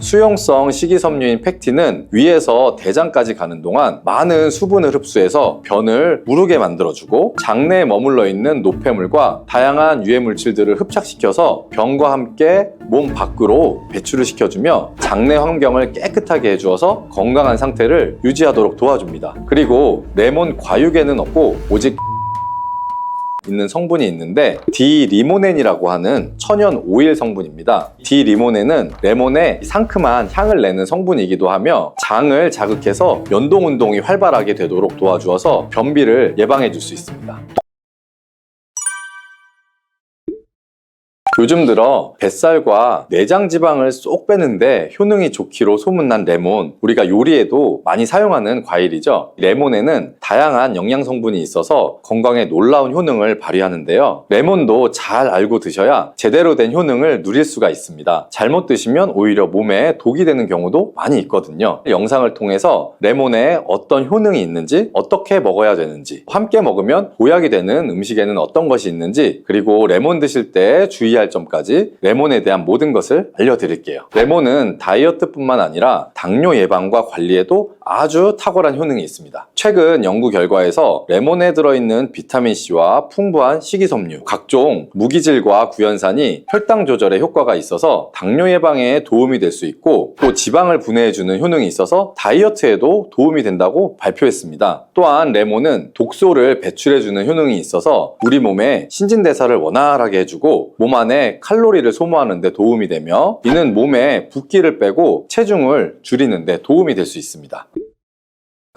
수용성 식이섬유인 팩틴은 위에서 대장까지 가는 동안 많은 수분을 흡수해서 변을 무르게 만들어주고 장내에 머물러 있는 노폐물과 다양한 유해 물질들을 흡착시켜서 변과 함께 몸 밖으로 배출을 시켜주며 장내 환경을 깨끗하게 해주어서 건강한 상태를 유지하도록 도와줍니다. 그리고 레몬 과육에는 없고 오직 있는 성분이 있는데 디리모넨이라고 하는 천연 오일 성분입니다. 디리모넨은 레몬의 상큼한 향을 내는 성분이기도 하며 장을 자극해서 연동 운동이 활발하게 되도록 도와주어서 변비를 예방해 줄 수 있습니다. 요즘 들어 뱃살과 내장 지방을 쏙 빼는데 효능이 좋기로 소문난 레몬, 우리가 요리에도 많이 사용하는 과일이죠. 레몬에는 다양한 영양 성분이 있어서 건강에 놀라운 효능을 발휘하는데요. 레몬도 잘 알고 드셔야 제대로 된 효능을 누릴 수가 있습니다. 잘못 드시면 오히려 몸에 독이 되는 경우도 많이 있거든요. 영상을 통해서 레몬에 어떤 효능이 있는지, 어떻게 먹어야 되는지, 함께 먹으면 보약이 되는 음식에는 어떤 것이 있는지, 그리고 레몬 드실 때 주의할 점까지 레몬에 대한 모든 것을 알려드릴게요. 레몬은 다이어트뿐만 아니라 당뇨 예방과 관리에도 아주 탁월한 효능이 있습니다. 최근 연구 결과에서 레몬에 들어있는 비타민C와 풍부한 식이섬유, 각종 무기질과 구연산이 혈당 조절에 효과가 있어서 당뇨 예방에 도움이 될 수 있고, 또 지방을 분해해주는 효능이 있어서 다이어트에도 도움이 된다고 발표했습니다. 또한 레몬은 독소를 배출해주는 효능이 있어서 우리 몸의 신진대사를 원활하게 해주고 몸 안에 칼로리를 소모하는 데 도움이 되며, 이는 몸에 붓기를 빼고 체중을 줄이는 데 도움이 될 수 있습니다.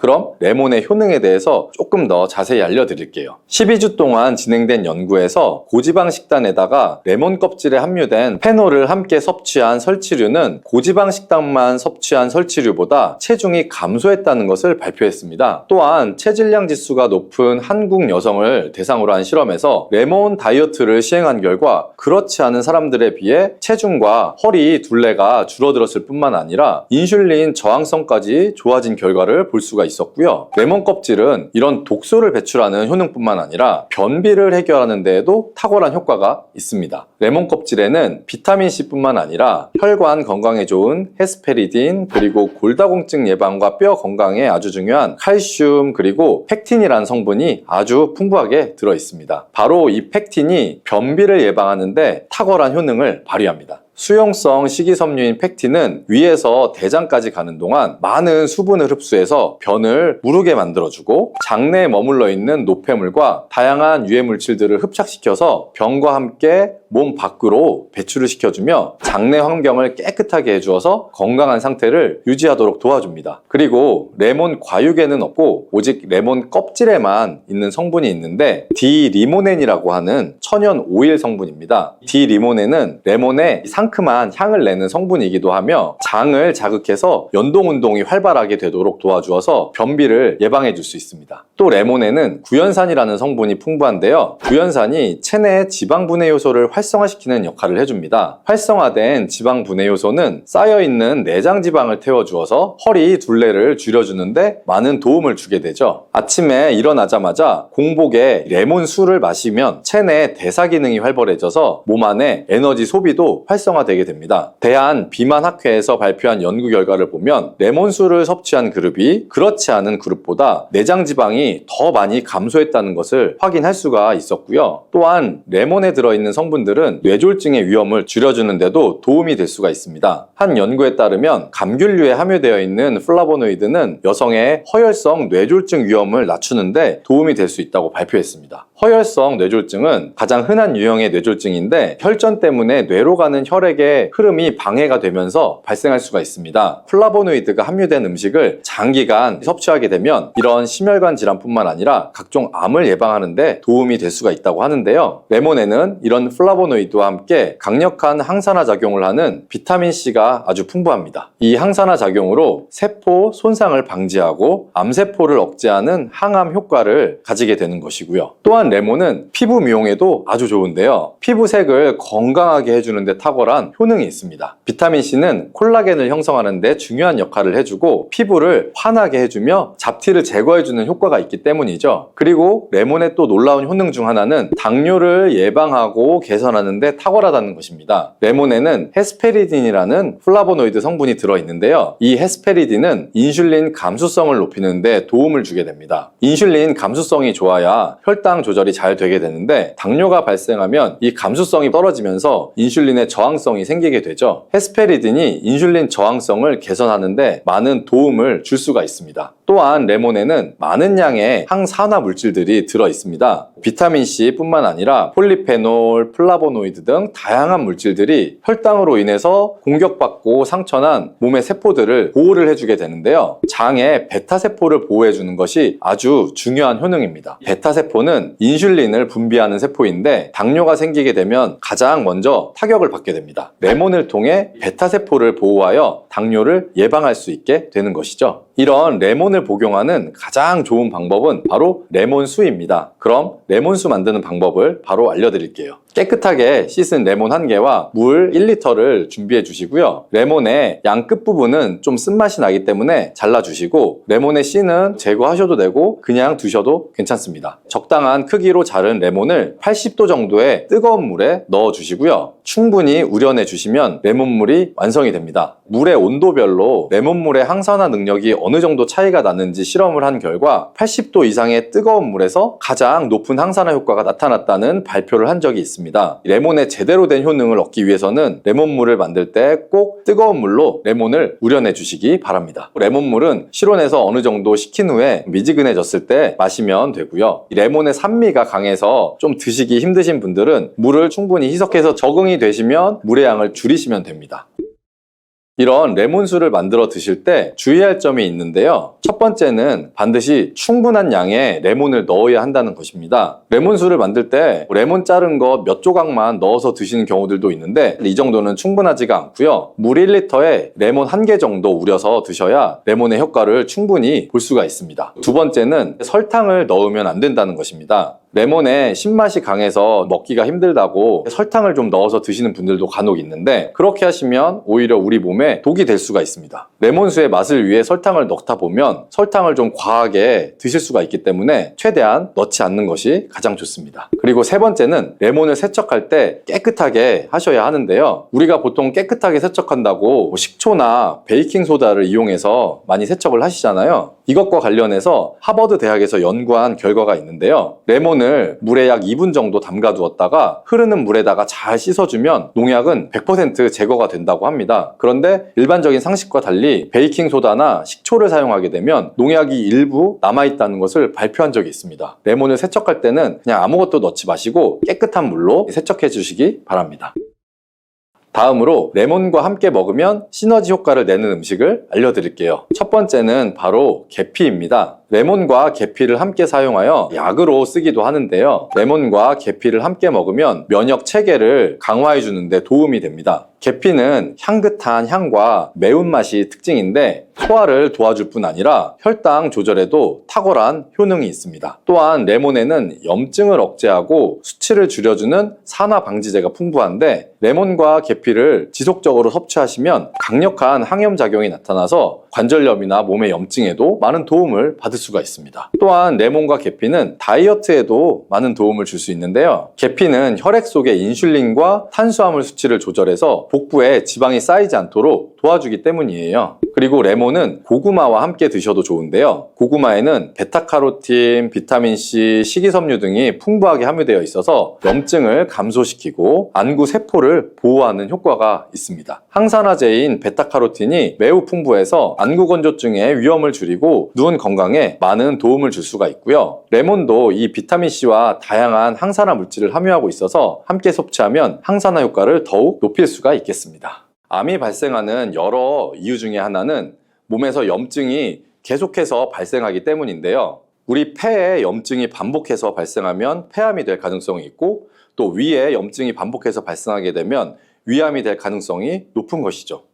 그럼 레몬의 효능에 대해서 조금 더 자세히 알려드릴게요. 12주 동안 진행된 연구에서 고지방 식단에다가 레몬 껍질에 함유된 페놀을 함께 섭취한 설치류는 고지방 식단만 섭취한 설치류보다 체중이 감소했다는 것을 발표했습니다. 또한 체질량 지수가 높은 한국 여성을 대상으로 한 실험에서 레몬 다이어트를 시행한 결과 그렇지 않은 사람들에 비해 체중과 허리 둘레가 줄어들었을 뿐만 아니라 인슐린 저항성까지 좋아진 결과를 볼 수가 있었고요. 레몬 껍질은 이런 독소를 배출하는 효능뿐만 아니라 변비를 해결하는 데에도 탁월한 효과가 있습니다. 레몬 껍질에는 비타민C 뿐만 아니라 혈관 건강에 좋은 헤스페리딘, 그리고 골다공증 예방과 뼈 건강에 아주 중요한 칼슘, 그리고 팩틴이라는 성분이 아주 풍부하게 들어 있습니다. 바로 이 팩틴이 변비를 예방하는데 탁월한 효능을 발휘합니다. 수용성 식이섬유인 팩틴은 위에서 대장까지 가는 동안 많은 수분을 흡수해서 변을 무르게 만들어주고 장내에 머물러 있는 노폐물과 다양한 유해 물질들을 흡착시켜서 변과 함께 몸 밖으로 배출을 시켜주며 장내 환경을 깨끗하게 해주어서 건강한 상태를 유지하도록 도와줍니다. 그리고 레몬 과육에는 없고 오직 레몬 껍질에만 있는 성분이 있는데 디리모넨이라고 하는 천연 오일 성분입니다. 디리모넨은 레몬의 상큼한 향을 내는 성분이기도 하며 장을 자극해서 연동 운동이 활발하게 되도록 도와주어서 변비를 예방해 줄 수 있습니다. 또 레몬에는 구연산이라는 성분이 풍부한데요. 구연산이 체내 지방 분해 요소를 활성화시키는 역할을 해줍니다. 활성화된 지방 분해 요소는 쌓여있는 내장 지방을 태워주어서 허리 둘레를 줄여주는데 많은 도움을 주게 되죠. 아침에 일어나자마자 공복에 레몬 술을 마시면 체내 대사 기능이 활발해져서 몸 안에 에너지 소비도 활성화되게 됩니다. 대한비만학회에서 발표한 연구 결과를 보면 레몬술을 섭취한 그룹이 그렇지 않은 그룹보다 내장 지방이 더 많이 감소했다는 것을 확인할 수가 있었고요. 또한 레몬에 들어있는 성분들은 뇌졸중의 위험을 줄여주는 데도 도움이 될 수가 있습니다. 한 연구에 따르면 감귤류에 함유되어 있는 플라보노이드는 여성의 허혈성 뇌졸중 위험을 낮추는데 도움이 될 수 있다고 발표했습니다. 허혈성 뇌졸중은 가장 흔한 유형의 뇌졸중인데 혈전 때문에 뇌로 가는 혈액의 흐름이 방해가 되면서 발생할 수가 있습니다. 플라보노이드가 함유된 음식을 장기간 섭취하게 되면 이런 심혈관 질환뿐만 아니라 각종 암을 예방하는 데 도움이 될 수가 있다고 하는데요. 레몬에는 이런 플라보노이드와 함께 강력한 항산화 작용을 하는 비타민C가 아주 풍부합니다. 이 항산화 작용으로 세포 손상을 방지하고 암세포를 억제하는 항암 효과를 가지게 되는 것이고요. 또한 또한 레몬은 피부 미용에도 아주 좋은데요. 피부색을 건강하게 해주는 데 탁월한 효능이 있습니다. 비타민C는 콜라겐을 형성하는 데 중요한 역할을 해주고 피부를 환하게 해주며 잡티를 제거해주는 효과가 있기 때문이죠. 그리고 레몬의 또 놀라운 효능 중 하나는 당뇨를 예방하고 개선하는 데 탁월하다는 것입니다. 레몬에는 헤스페리딘이라는 플라보노이드 성분이 들어있는데요. 이 헤스페리딘은 인슐린 감수성을 높이는 데 도움을 주게 됩니다. 인슐린 감수성이 좋아야 혈당 조절이 잘 되게 되는데 당뇨가 발생하면 이 감수성이 떨어지면서 인슐린의 저항성이 생기게 되죠. 헤스페리딘이 인슐린 저항성을 개선하는데 많은 도움을 줄 수가 있습니다. 또한 레몬에는 많은 양의 항산화 물질들이 들어있습니다. 비타민C 뿐만 아니라 폴리페놀, 플라보노이드 등 다양한 물질들이 혈당으로 인해서 공격받고 상처난 몸의 세포들을 보호를 해주게 되는데요. 장의 베타세포를 보호해주는 것이 아주 중요한 효능입니다. 베타세포는 인슐린을 분비하는 세포인데 당뇨가 생기게 되면 가장 먼저 타격을 받게 됩니다. 레몬을 통해 베타세포를 보호하여 당뇨를 예방할 수 있게 되는 것이죠. 이런 레몬을 복용하는 가장 좋은 방법은 바로 레몬수입니다. 그럼 레몬수 만드는 방법을 바로 알려드릴게요. 깨끗하게 씻은 레몬 1개와 물 1리터를 준비해 주시고요. 레몬의 양 끝부분은 좀 쓴맛이 나기 때문에 잘라주시고 레몬의 씨는 제거하셔도 되고 그냥 두셔도 괜찮습니다. 적당한 크기로 자른 레몬을 80도 정도의 뜨거운 물에 넣어 주시고요. 충분히 우려내 주시면 레몬물이 완성이 됩니다. 물의 온도별로 레몬물의 항산화 능력이 어느 정도 차이가 나는지 실험을 한 결과 80도 이상의 뜨거운 물에서 가장 높은 항산화 효과가 나타났다는 발표를 한 적이 있습니다. 레몬의 제대로 된 효능을 얻기 위해서는 레몬물을 만들 때 꼭 뜨거운 물로 레몬을 우려내 주시기 바랍니다. 레몬물은 실온에서 어느 정도 식힌 후에 미지근해졌을 때 마시면 되고요. 레몬의 산미가 강해서 좀 드시기 힘드신 분들은 물을 충분히 희석해서 적응이 되시면 물의 양을 줄이시면 됩니다. 이런 레몬수를 만들어 드실 때 주의할 점이 있는데요. 첫 번째는 반드시 충분한 양의 레몬을 넣어야 한다는 것입니다. 레몬수를 만들 때 레몬 자른 거 몇 조각만 넣어서 드시는 경우들도 있는데 이 정도는 충분하지가 않고요. 물 1리터에 레몬 1개 정도 우려서 드셔야 레몬의 효과를 충분히 볼 수가 있습니다. 두 번째는 설탕을 넣으면 안 된다는 것입니다. 레몬의 신맛이 강해서 먹기가 힘들다고 설탕을 좀 넣어서 드시는 분들도 간혹 있는데 그렇게 하시면 오히려 우리 몸에 독이 될 수가 있습니다. 레몬수의 맛을 위해 설탕을 넣다 보면 설탕을 좀 과하게 드실 수가 있기 때문에 최대한 넣지 않는 것이 가장 좋습니다. 그리고 세 번째는 레몬을 세척할 때 깨끗하게 하셔야 하는데요. 우리가 보통 깨끗하게 세척한다고 식초나 베이킹소다를 이용해서 많이 세척을 하시잖아요. 이것과 관련해서 하버드 대학에서 연구한 결과가 있는데요. 레몬을 물에 약 2분 정도 담가 두었다가 흐르는 물에다가 잘 씻어주면 농약은 100% 제거가 된다고 합니다. 그런데 일반적인 상식과 달리 베이킹소다나 식초를 사용하게 되면 농약이 일부 남아있다는 것을 발표한 적이 있습니다. 레몬을 세척할 때는 그냥 아무것도 넣지 마시고 깨끗한 물로 세척해 주시기 바랍니다. 다음으로 레몬과 함께 먹으면 시너지 효과를 내는 음식을 알려드릴게요. 첫 번째는 바로 계피입니다. 레몬과 계피를 함께 사용하여 약으로 쓰기도 하는데요. 레몬과 계피를 함께 먹으면 면역 체계를 강화해 주는데 도움이 됩니다. 계피는 향긋한 향과 매운맛이 특징인데 소화를 도와줄 뿐 아니라 혈당 조절에도 탁월한 효능이 있습니다. 또한 레몬에는 염증을 억제하고 수치를 줄여주는 산화 방지제가 풍부한데 레몬과 계피를 지속적으로 섭취하시면 강력한 항염작용이 나타나서 관절염이나 몸의 염증에도 많은 도움을 받을 수가 있습니다. 또한 레몬과 계피는 다이어트에도 많은 도움을 줄 수 있는데요. 계피는 혈액 속의 인슐린과 탄수화물 수치를 조절해서 복부에 지방이 쌓이지 않도록 도와주기 때문이에요. 그리고 레몬은 고구마와 함께 드셔도 좋은데요. 고구마에는 베타카로틴, 비타민C, 식이섬유 등이 풍부하게 함유되어 있어서 염증을 감소시키고 안구 세포를 보호하는 효과가 있습니다. 항산화제인 베타카로틴이 매우 풍부해서 안구 건조증의 위험을 줄이고 눈 건강에 많은 도움을 줄 수가 있고요. 레몬도 이 비타민C와 다양한 항산화 물질을 함유하고 있어서 함께 섭취하면 항산화 효과를 더욱 높일 수가 있겠습니다. 암이 발생하는 여러 이유 중에 하나는 몸에서 염증이 계속해서 발생하기 때문인데요. 우리 폐에 염증이 반복해서 발생하면 폐암이 될 가능성이 있고 또 위에 염증이 반복해서 발생하게 되면 위암이 될 가능성이 높은 것이죠.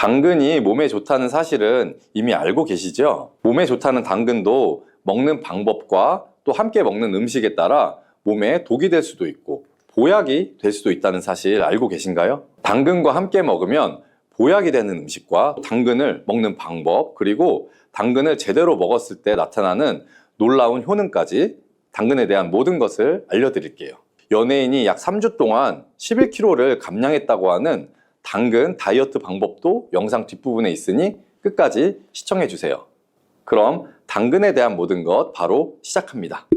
당근이 몸에 좋다는 사실은 이미 알고 계시죠? 몸에 좋다는 당근도 먹는 방법과 또 함께 먹는 음식에 따라 몸에 독이 될 수도 있고 보약이 될 수도 있다는 사실 알고 계신가요? 당근과 함께 먹으면 보약이 되는 음식과 당근을 먹는 방법, 그리고 당근을 제대로 먹었을 때 나타나는 놀라운 효능까지 당근에 대한 모든 것을 알려드릴게요. 연예인이 약 3주 동안 11kg를 감량했다고 하는 당근 다이어트 방법도 영상 뒷부분에 있으니 끝까지 시청해주세요. 그럼 당근에 대한 모든 것 바로 시작합니다.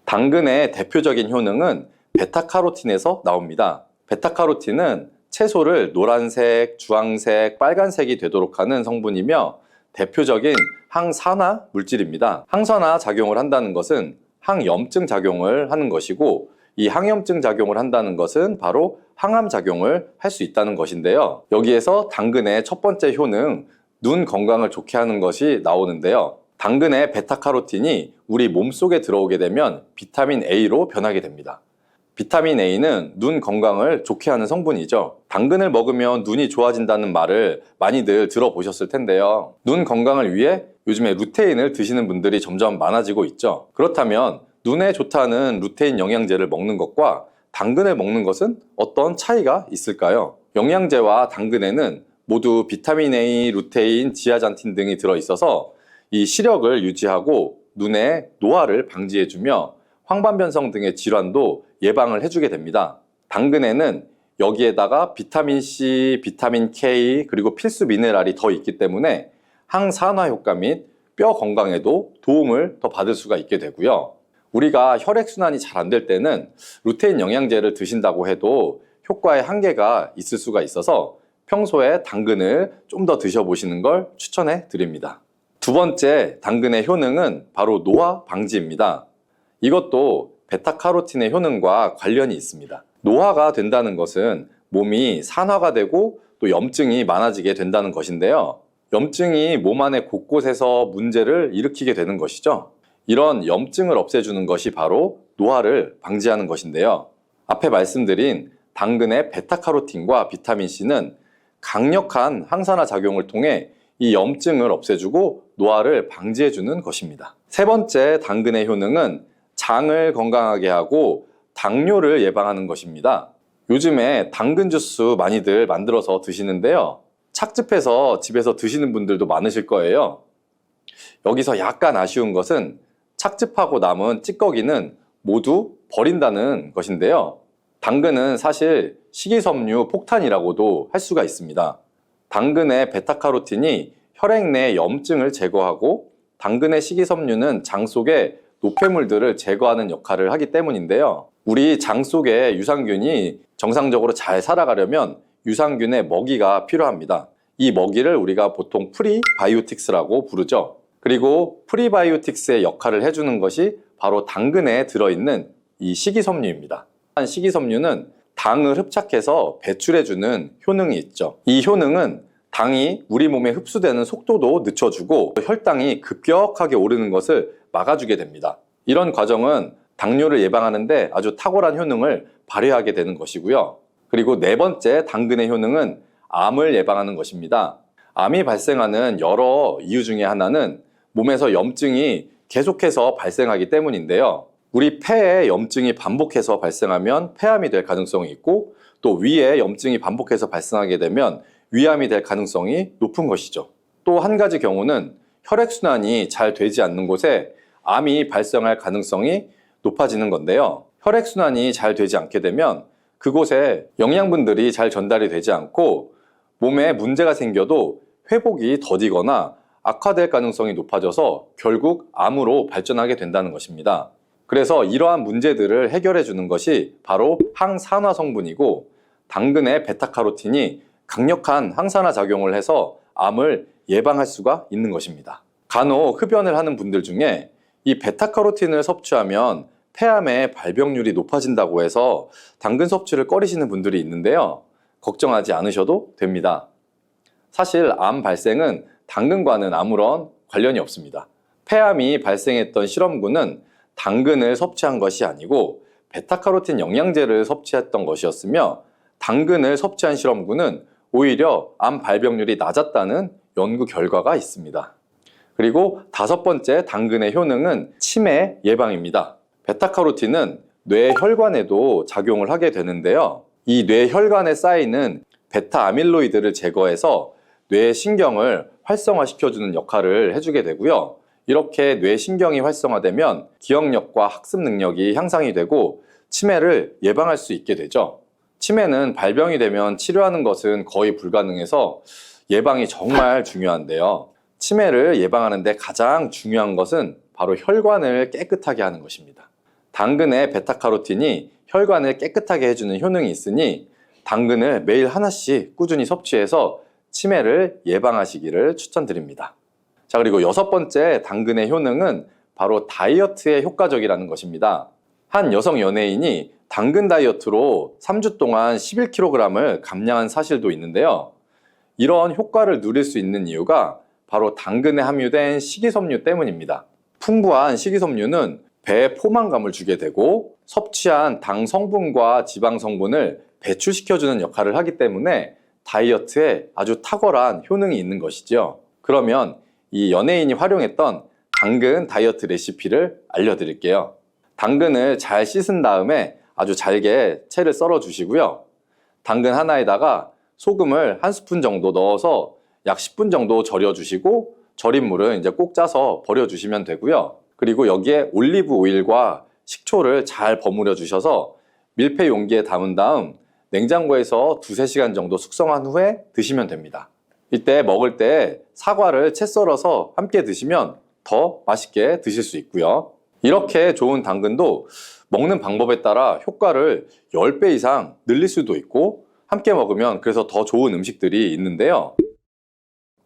당근의 대표적인 효능은 베타카로틴에서 나옵니다. 베타카로틴은 채소를 노란색, 주황색, 빨간색이 되도록 하는 성분이며 대표적인 항산화 물질입니다. 항산화 작용을 한다는 것은 항염증 작용을 하는 것이고, 이 항염증 작용을 한다는 것은 바로 항암 작용을 할 수 있다는 것인데요. 여기에서 당근의 첫 번째 효능, 눈 건강을 좋게 하는 것이 나오는데요. 당근의 베타카로틴이 우리 몸속에 들어오게 되면 비타민 A로 변하게 됩니다. 비타민 A는 눈 건강을 좋게 하는 성분이죠. 당근을 먹으면 눈이 좋아진다는 말을 많이들 들어보셨을 텐데요. 눈 건강을 위해 요즘에 루테인을 드시는 분들이 점점 많아지고 있죠. 그렇다면 눈에 좋다는 루테인 영양제를 먹는 것과 당근을 먹는 것은 어떤 차이가 있을까요? 영양제와 당근에는 모두 비타민 A, 루테인, 지아잔틴 등이 들어있어서 이 시력을 유지하고 눈의 노화를 방지해주며 황반변성 등의 질환도 예방을 해주게 됩니다. 당근에는 여기에다가 비타민 C, 비타민 K, 그리고 필수 미네랄이 더 있기 때문에 항산화 효과 및 뼈 건강에도 도움을 더 받을 수가 있게 되고요. 우리가 혈액순환이 잘 안 될 때는 루테인 영양제를 드신다고 해도 효과에 한계가 있을 수가 있어서 평소에 당근을 좀 더 드셔보시는 걸 추천해 드립니다. 두 번째 당근의 효능은 바로 노화 방지입니다. 이것도 베타카로틴의 효능과 관련이 있습니다. 노화가 된다는 것은 몸이 산화가 되고 또 염증이 많아지게 된다는 것인데요. 염증이 몸 안에 곳곳에서 문제를 일으키게 되는 것이죠. 이런 염증을 없애주는 것이 바로 노화를 방지하는 것인데요. 앞에 말씀드린 당근의 베타카로틴과 비타민C는 강력한 항산화 작용을 통해 이 염증을 없애주고 노화를 방지해주는 것입니다. 세 번째 당근의 효능은 장을 건강하게 하고 당뇨를 예방하는 것입니다. 요즘에 당근 주스 많이들 만들어서 드시는데요. 착즙해서 집에서 드시는 분들도 많으실 거예요. 여기서 약간 아쉬운 것은 착즙하고 남은 찌꺼기는 모두 버린다는 것인데요. 당근은 사실 식이섬유 폭탄이라고도 할 수가 있습니다. 당근의 베타카로틴이 혈액 내 염증을 제거하고 당근의 식이섬유는 장 속에 노폐물들을 제거하는 역할을 하기 때문인데요. 우리 장 속에 유산균이 정상적으로 잘 살아가려면 유산균의 먹이가 필요합니다. 이 먹이를 우리가 보통 프리바이오틱스라고 부르죠. 그리고 프리바이오틱스의 역할을 해주는 것이 바로 당근에 들어있는 이 식이섬유입니다. 식이섬유는 당을 흡착해서 배출해주는 효능이 있죠. 이 효능은 당이 우리 몸에 흡수되는 속도도 늦춰주고 혈당이 급격하게 오르는 것을 막아주게 됩니다. 이런 과정은 당뇨를 예방하는데 아주 탁월한 효능을 발휘하게 되는 것이고요. 그리고 네 번째 당근의 효능은 암을 예방하는 것입니다. 암이 발생하는 여러 이유 중에 하나는 몸에서 염증이 계속해서 발생하기 때문인데요. 우리 폐에 염증이 반복해서 발생하면 폐암이 될 가능성이 있고, 또 위에 염증이 반복해서 발생하게 되면 위암이 될 가능성이 높은 것이죠. 또 한 가지 경우는 혈액순환이 잘 되지 않는 곳에 암이 발생할 가능성이 높아지는 건데요. 혈액순환이 잘 되지 않게 되면 그곳에 영양분들이 잘 전달이 되지 않고 몸에 문제가 생겨도 회복이 더디거나 악화될 가능성이 높아져서 결국 암으로 발전하게 된다는 것입니다. 그래서 이러한 문제들을 해결해 주는 것이 바로 항산화 성분이고, 당근의 베타카로틴이 강력한 항산화 작용을 해서 암을 예방할 수가 있는 것입니다. 간혹 흡연을 하는 분들 중에 이 베타카로틴을 섭취하면 폐암의 발병률이 높아진다고 해서 당근 섭취를 꺼리시는 분들이 있는데요. 걱정하지 않으셔도 됩니다. 사실 암 발생은 당근과는 아무런 관련이 없습니다. 폐암이 발생했던 실험군은 당근을 섭취한 것이 아니고 베타카로틴 영양제를 섭취했던 것이었으며, 당근을 섭취한 실험군은 오히려 암 발병률이 낮았다는 연구 결과가 있습니다. 그리고 5번째 당근의 효능은 치매 예방입니다. 베타카로틴은 뇌 혈관에도 작용을 하게 되는데요. 이 뇌 혈관에 쌓이는 베타 아밀로이드를 제거해서 뇌 신경을 활성화시켜주는 역할을 해주게 되고요. 이렇게 뇌 신경이 활성화되면 기억력과 학습 능력이 향상이 되고 치매를 예방할 수 있게 되죠. 치매는 발병이 되면 치료하는 것은 거의 불가능해서 예방이 정말 중요한데요. 치매를 예방하는 데 가장 중요한 것은 바로 혈관을 깨끗하게 하는 것입니다. 당근의 베타카로틴이 혈관을 깨끗하게 해주는 효능이 있으니 당근을 매일 하나씩 꾸준히 섭취해서 치매를 예방하시기를 추천드립니다. 자, 그리고 6번째 당근의 효능은 바로 다이어트에 효과적이라는 것입니다. 한 여성 연예인이 당근 다이어트로 3주 동안 11kg을 감량한 사실도 있는데요. 이런 효과를 누릴 수 있는 이유가 바로 당근에 함유된 식이섬유 때문입니다. 풍부한 식이섬유는 배에 포만감을 주게 되고 섭취한 당 성분과 지방 성분을 배출시켜주는 역할을 하기 때문에 다이어트에 아주 탁월한 효능이 있는 것이죠. 그러면 이 연예인이 활용했던 당근 다이어트 레시피를 알려드릴게요. 당근을 잘 씻은 다음에 아주 잘게 채를 썰어 주시고요. 당근 하나에다가 소금을 1스푼 정도 넣어서 약 10분 정도 절여 주시고 절인 물은 이제 꼭 짜서 버려 주시면 되고요. 그리고 여기에 올리브 오일과 식초를 잘 버무려 주셔서 밀폐 용기에 담은 다음 냉장고에서 2~3시간 정도 숙성한 후에 드시면 됩니다. 이때 먹을 때 사과를 채 썰어서 함께 드시면 더 맛있게 드실 수 있고요. 이렇게 좋은 당근도 먹는 방법에 따라 효과를 10배 이상 늘릴 수도 있고 함께 먹으면 그래서 더 좋은 음식들이 있는데요.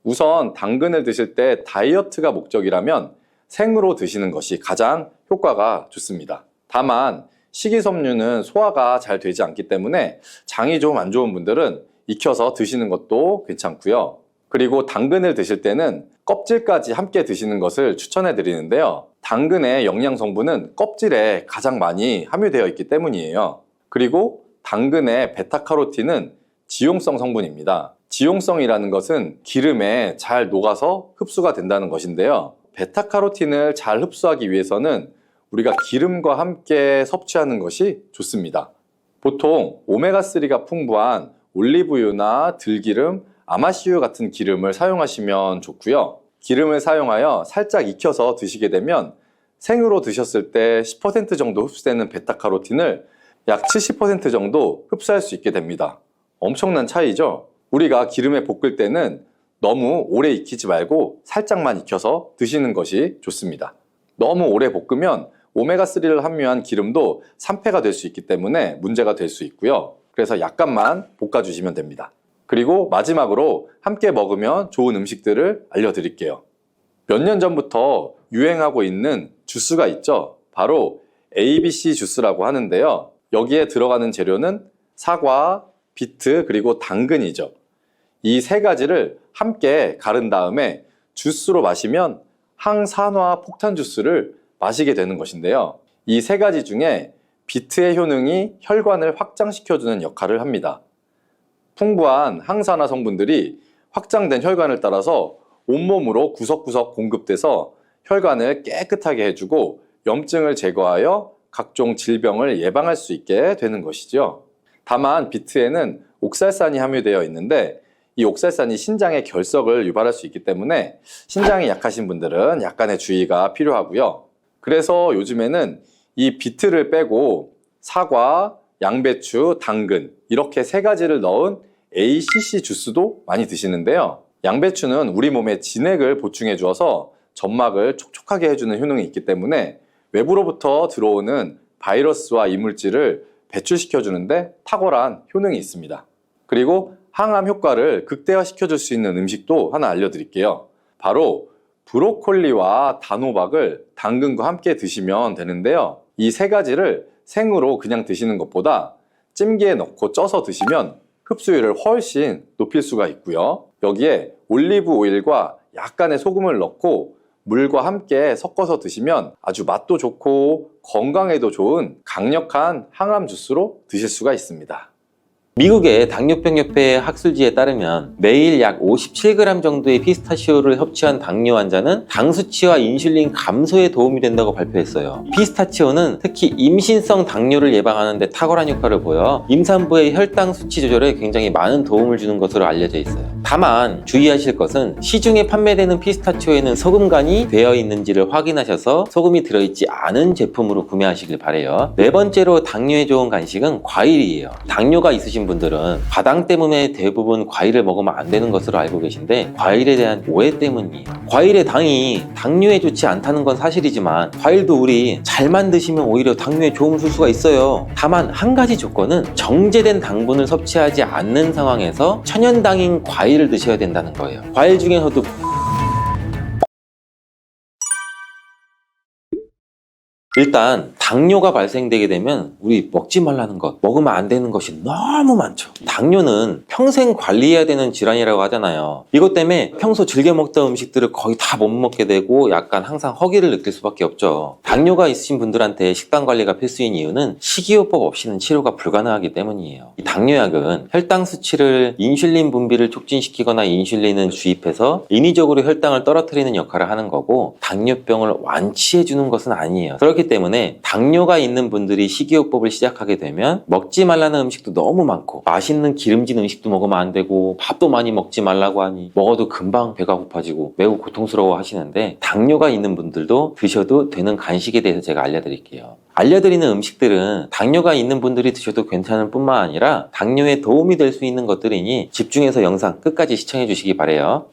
우선 당근을 드실 때 다이어트가 목적이라면 생으로 드시는 것이 가장 효과가 좋습니다. 다만 식이섬유는 소화가 잘 되지 않기 때문에 장이 좀 안 좋은 분들은 익혀서 드시는 것도 괜찮고요. 그리고 당근을 드실 때는 껍질까지 함께 드시는 것을 추천해 드리는데요. 당근의 영양 성분은 껍질에 가장 많이 함유되어 있기 때문이에요. 그리고 당근의 베타카로틴은 지용성 성분입니다. 지용성이라는 것은 기름에 잘 녹아서 흡수가 된다는 것인데요. 베타카로틴을 잘 흡수하기 위해서는 우리가 기름과 함께 섭취하는 것이 좋습니다. 보통 오메가3가 풍부한 올리브유나 들기름, 아마씨유 같은 기름을 사용하시면 좋고요. 기름을 사용하여 살짝 익혀서 드시게 되면 생으로 드셨을 때 10% 정도 흡수되는 베타카로틴을 약 70% 정도 흡수할 수 있게 됩니다. 엄청난 차이죠? 우리가 기름에 볶을 때는 너무 오래 익히지 말고 살짝만 익혀서 드시는 것이 좋습니다. 너무 오래 볶으면 오메가3를 함유한 기름도 산패가 될 수 있기 때문에 문제가 될 수 있고요. 그래서 약간만 볶아주시면 됩니다. 그리고 마지막으로 함께 먹으면 좋은 음식들을 알려드릴게요. 몇 년 전부터 유행하고 있는 주스가 있죠. 바로 ABC 주스라고 하는데요. 여기에 들어가는 재료는 사과, 비트, 그리고 당근이죠. 이 세 가지를 함께 갈은 다음에 주스로 마시면 항산화 폭탄 주스를 마시게 되는 것인데요. 이 세 가지 중에 비트의 효능이 혈관을 확장시켜주는 역할을 합니다. 풍부한 항산화 성분들이 확장된 혈관을 따라서 온몸으로 구석구석 공급돼서 혈관을 깨끗하게 해주고 염증을 제거하여 각종 질병을 예방할 수 있게 되는 것이죠. 다만 비트에는 옥살산이 함유되어 있는데 이 옥살산이 신장의 결석을 유발할 수 있기 때문에 신장이 약하신 분들은 약간의 주의가 필요하고요. 그래서 요즘에는 이 비트를 빼고 사과, 양배추, 당근 이렇게 세 가지를 넣은 ACC 주스도 많이 드시는데요. 양배추는 우리 몸에 진액을 보충해 주어서 점막을 촉촉하게 해주는 효능이 있기 때문에 외부로부터 들어오는 바이러스와 이물질을 배출시켜 주는데 탁월한 효능이 있습니다. 그리고 항암 효과를 극대화시켜 줄 수 있는 음식도 하나 알려드릴게요. 바로 브로콜리와 단호박을 당근과 함께 드시면 되는데요. 이 세 가지를 생으로 그냥 드시는 것보다 찜기에 넣고 쪄서 드시면 흡수율을 훨씬 높일 수가 있고요. 여기에 올리브 오일과 약간의 소금을 넣고 물과 함께 섞어서 드시면 아주 맛도 좋고 건강에도 좋은 강력한 항암 주스로 드실 수가 있습니다. 미국의 당뇨병협회 학술지에 따르면 매일 약 57g 정도의 피스타치오를 섭취한 당뇨 환자는 당 수치와 인슐린 감소에 도움이 된다고 발표했어요. 피스타치오는 특히 임신성 당뇨를 예방하는 데 탁월한 효과를 보여 임산부의 혈당 수치 조절에 굉장히 많은 도움을 주는 것으로 알려져 있어요. 다만 주의하실 것은 시중에 판매되는 피스타치오에는 소금간이 되어 있는지를 확인하셔서 소금이 들어있지 않은 제품으로 구매하시길 바래요. 네 번째로 당뇨에 좋은 간식은 과일이에요. 당뇨가 있으신 분들은 과당 때문에 대부분 과일을 먹으면 안 되는 것으로 알고 계신데 과일에 대한 오해 때문이에요. 과일의 당이 당뇨에 좋지 않다는 건 사실이지만 과일도 우리 잘만 드시면 오히려 당뇨에 도움을 줄 수가 있어요. 다만 한 가지 조건은 정제된 당분을 섭취하지 않는 상황에서 천연당인 과일을 드셔야 된다는 거예요. 과일 중에서도 일단 당뇨가 발생되게 되면 우리 먹지 말라는 것, 먹으면 안 되는 것이 너무 많죠. 당뇨는 평생 관리해야 되는 질환이라고 하잖아요. 이것 때문에 평소 즐겨 먹던 음식들을 거의 다 못 먹게 되고 약간 항상 허기를 느낄 수밖에 없죠. 당뇨가 있으신 분들한테 식단 관리가 필수인 이유는 식이요법 없이는 치료가 불가능하기 때문이에요. 이 당뇨약은 혈당 수치를 인슐린 분비를 촉진시키거나 인슐린을 주입해서 인위적으로 혈당을 떨어뜨리는 역할을 하는 거고 당뇨병을 완치해 주는 것은 아니에요. 그렇기 때문에 당뇨가 있는 분들이 식이요법을 시작하게 되면 먹지 말라는 음식도 너무 많고 맛있는 기름진 음식도 먹으면 안 되고 밥도 많이 먹지 말라고 하니 먹어도 금방 배가 고파지고 매우 고통스러워 하시는데 당뇨가 있는 분들도 드셔도 되는 간식에 대해서 제가 알려드릴게요. 알려드리는 음식들은 당뇨가 있는 분들이 드셔도 괜찮을 뿐만 아니라 당뇨에 도움이 될 수 있는 것들이니 집중해서 영상 끝까지 시청해 주시기 바라요.